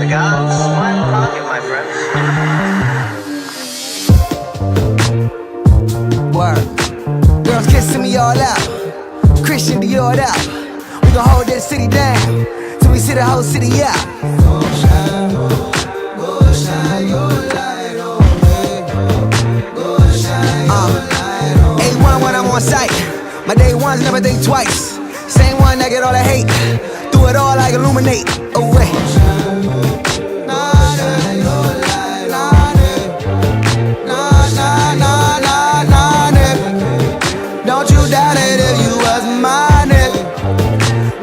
the God's my pocket, my friend. Word. Girls kissing me all out. Christian Dior out. We gon' hold this city down till we see the whole city out. Go shine your light on me. Go shine your light on me. A1 when I'm on site. My day ones never think twice. Same one that get all the hate. Do it all like illuminate. Oh wait. Don't you doubt it if you was my nigga.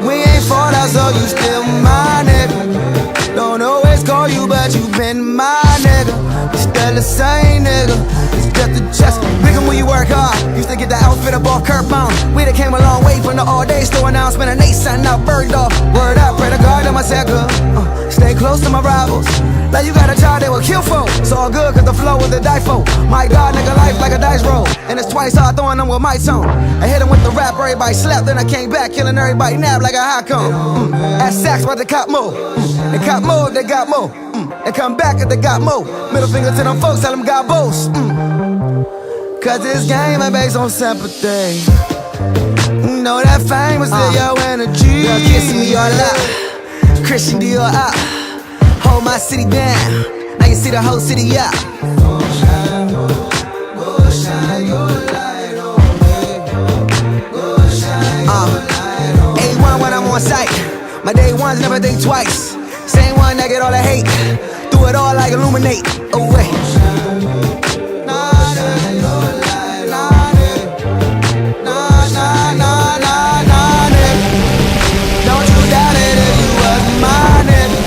We ain't fall out, so you still my nigga. Don't always call you, but you been my nigga. You still the same nigga. It's just a chest. Bigger when you work hard. Used to get that outfit up off Curb Bound. We done came a long way from the all-day store. Now I'm spending 8 cents out bird off. Word up, pray to God that my set good. Stay close to my rivals. Like you got a child they will kill for. It's all good cause the flow with the die for. My God, nigga, life like a dice roll. And it's twice hard throwing them with my tone. I hit them with the rap, everybody slept. Then I came back, killing everybody nap like a high cone. At Saks, about to cop more. They cop more if they got more. They come back if they got more. Middle finger to them folks, tell them God boast. Cause this game ain't based on sympathy. You know that fame was still your energy. Girl kissing me all out. Christian Dior out. Hold my city down. Now you see the whole city out. Go shine your light on me. Go shine your light on me. A1 when I'm on site. My day ones never think twice. Same one that get all the hate. Do it all like illuminate. Oh wait. Don't you doubt it if you was my nigga.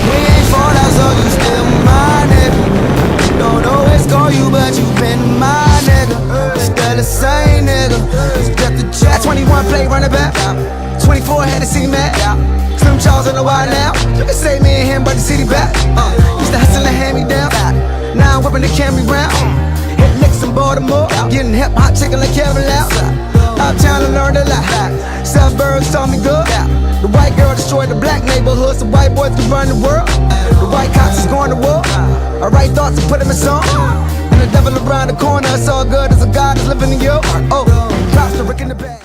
We ain't fall out, so you still my nigga. Don't always call you, but you been my nigga. Still the same nigga. It's just a chat. 21 play running back. 24 had to see Matt. Slim Charles on the wide now. You can say me and him, but the city back. Used to hustle and hand me down. Now I'm whipping the Camry round. Hit licks in Baltimore. Getting hip hop chicken like Kevin Loud. Uptown I learned a lot. Suburbs taught me good. The white girl destroyed the black neighborhoods. The white boys can run the world. The white cops is going to war. I write thoughts and put them in song. And the devil around the corner. It's all good as a God is living in you. Oh, drops the Rick in the bag.